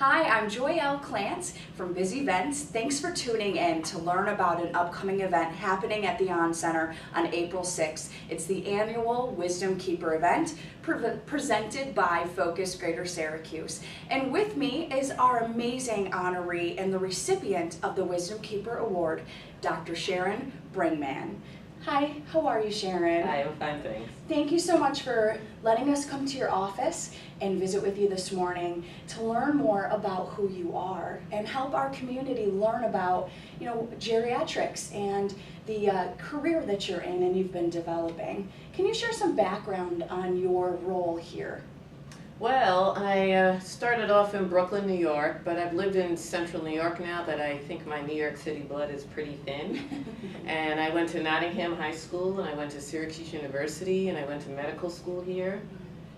Hi, I'm Joyelle Clance from Busy Events. Thanks for tuning in to learn about an upcoming event happening at the On Center on April 6th. It's the annual Wisdom Keeper event presented by Focus Greater Syracuse. And with me is our amazing honoree and the recipient of the Wisdom Keeper Award, Dr. Sharon Bringman. Hi, how are you, Sharon? Hi, I'm fine, thanks. Thank you so much for letting us come to your office and visit with you this morning to learn more about who you are and help our community learn about, geriatrics and the career that you're in and you've been developing. Can you share some background on your role here? Well, I started off in Brooklyn, New York, but I've lived in central New York now that I think my New York City blood is pretty thin. And I went to Nottingham High School, and I went to Syracuse University, and I went to medical school here.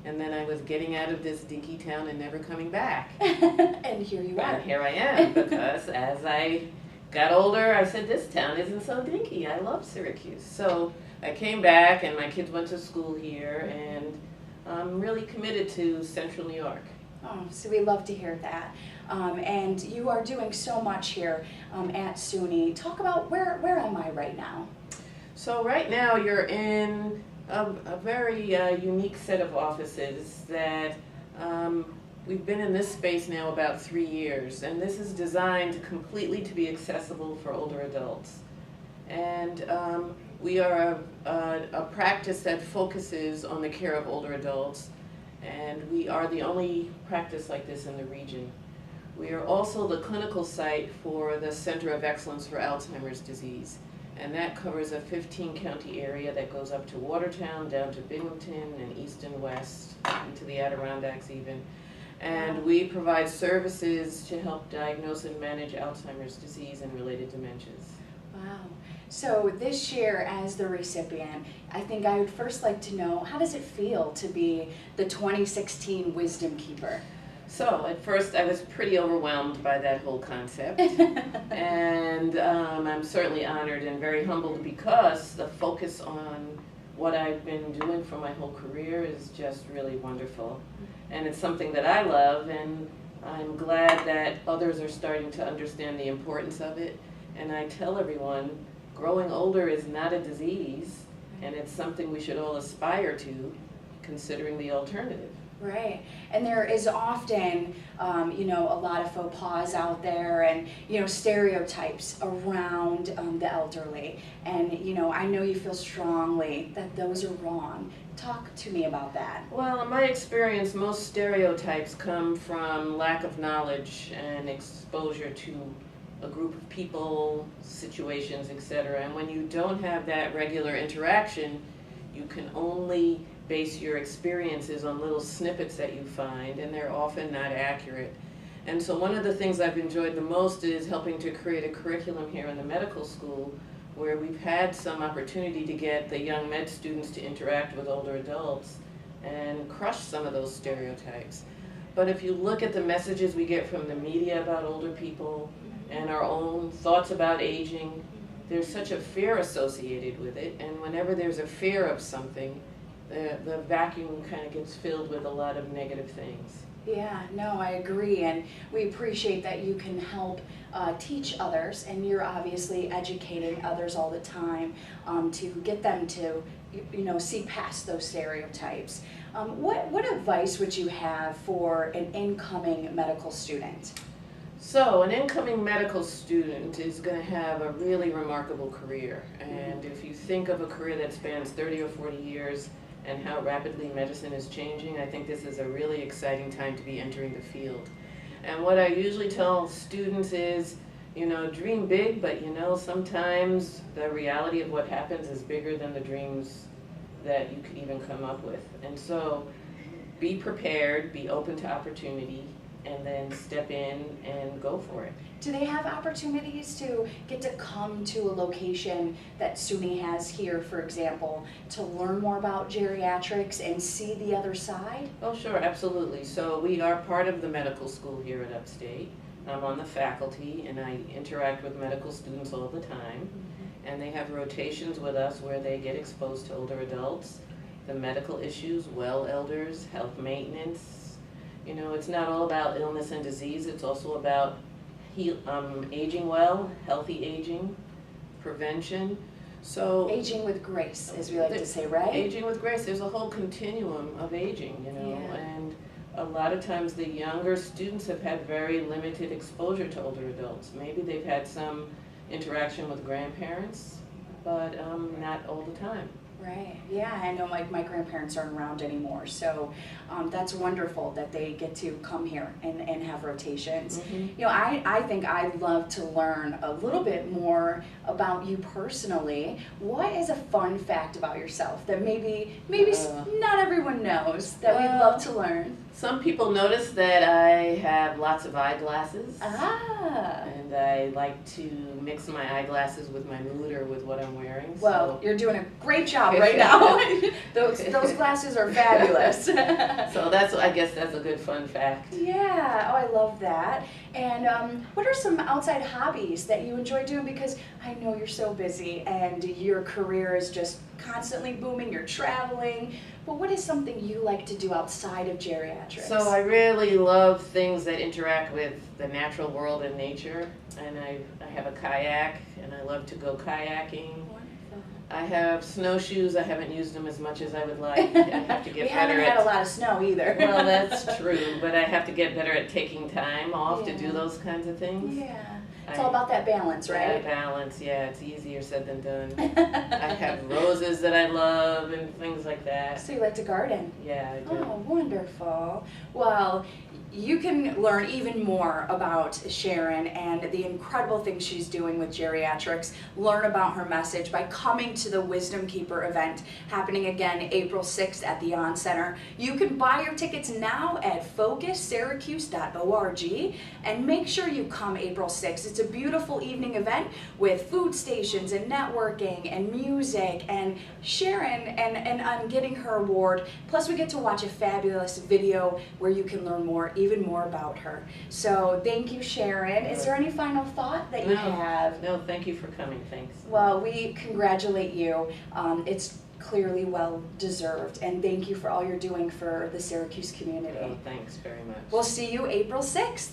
And then I was getting out of this dinky town and never coming back. And here you are. And here I am, because as I got older, I said, this town isn't so dinky. I love Syracuse. So I came back, and my kids went to school here, and I'm really committed to Central New York. Oh, so we love to hear that. And you are doing so much here at SUNY. Talk about where am I right now? So right now you're in a very unique set of offices that we've been in this space now about 3 years, and this is designed completely to be accessible for older adults. And we are a practice that focuses on the care of older adults, and we are the only practice like this in the region. We are also the clinical site for the Center of Excellence for Alzheimer's Disease, and that covers a 15-county area that goes up to Watertown, down to Binghamton, and east and west, into the Adirondacks even. And we provide services to help diagnose and manage Alzheimer's disease and related dementias. Wow. So this year, as the recipient, I think I would first like to know, how does it feel to be the 2016 Wisdom Keeper? So at first I was pretty overwhelmed by that whole concept. And I'm certainly honored and very humbled because the focus on what I've been doing for my whole career is just really wonderful. And it's something that I love, and I'm glad that others are starting to understand the importance of it. And I tell everyone, growing older is not a disease, and it's something we should all aspire to, considering the alternative. Right, and there is often, a lot of faux pas out there and, stereotypes around the elderly. And, I know you feel strongly that those are wrong. Talk to me about that. Well, in my experience, most stereotypes come from lack of knowledge and exposure to a group of people, situations, etc. And when you don't have that regular interaction, you can only base your experiences on little snippets that you find, and they're often not accurate. And so one of the things I've enjoyed the most is helping to create a curriculum here in the medical school where we've had some opportunity to get the young med students to interact with older adults and crush some of those stereotypes. But if you look at the messages we get from the media about older people and our own thoughts about aging, there's such a fear associated with it, and whenever there's a fear of something, the vacuum kind of gets filled with a lot of negative things. Yeah, no, I agree, and we appreciate that you can help teach others, and you're obviously educating others all the time to get them to, see past those stereotypes. What advice would you have for an incoming medical student? So an incoming medical student is going to have a really remarkable career, and if you think of a career that spans 30 or 40 years and how rapidly medicine is changing, I think this is a really exciting time to be entering the field. And what I usually tell students is, dream big, but sometimes the reality of what happens is bigger than the dreams that you could even come up with. And so be prepared, be open to opportunity, and then step in and go for it. Do they have opportunities to get to come to a location that SUNY has here, for example, to learn more about geriatrics and see the other side? Oh, sure, absolutely. So we are part of the medical school here at Upstate. I'm on the faculty, and I interact with medical students all the time. And they have rotations with us where they get exposed to older adults, the medical issues, well elders, health maintenance, You know, it's not all about illness and disease, it's also about aging well, healthy aging, prevention. So Aging with grace, as we like to say, right? aging with grace, there's a whole continuum of aging, you know, Yeah. and a lot of times the younger students have had very limited exposure to older adults. Maybe they've had some interaction with grandparents, but not all the time. Right. Yeah, I know my grandparents aren't around anymore, so that's wonderful that they get to come here and have rotations. Mhm. You know, I think I'd love to learn a little bit more about you personally. What is a fun fact about yourself that maybe not everyone knows that we'd love to learn? Some people notice that I have lots of eyeglasses. Ah. And I like to mix my eyeglasses with my mood or with what I'm wearing. Well, So, you're doing a great job right now. those glasses are fabulous. so that's, I guess that's a good fun fact. Yeah, oh, I love that. And what are some outside hobbies that you enjoy doing? Because I know you're so busy and your career is just constantly booming, you're traveling. But what is something you like to do outside of geriatrics? So I really love things that interact with the natural world and nature. And I have a kayak, and I love to go kayaking. Wonderful. I have snowshoes. I haven't used them as much as I would like. I have to get We better haven't had a lot of snow either. Well, that's true, but I have to get better at taking time off to do Yeah. those kinds of things. Yeah. It's all about that balance, Yeah, right? balance, yeah, it's easier said than done. I have roses that I love and things like that. So you like to garden? Yeah, I do. Oh, wonderful. Well, you can learn even more about Sharon and the incredible things she's doing with geriatrics. Learn about her message by coming to the Wisdom Keeper event happening again April 6th at the On Center. You can buy your tickets now at focussyracuse.org and make sure you come April 6th. It's a beautiful evening event with food stations and networking and music and Sharon and getting her award. Plus we get to watch a fabulous video where you can learn even more about her. So thank you, Sharon. Is there any final thought that you have? No, thank you for coming, thanks. Well, we congratulate you. It's clearly well deserved, and thank you for all you're doing for the Syracuse community. Oh, thanks very much. We'll see you April 6th.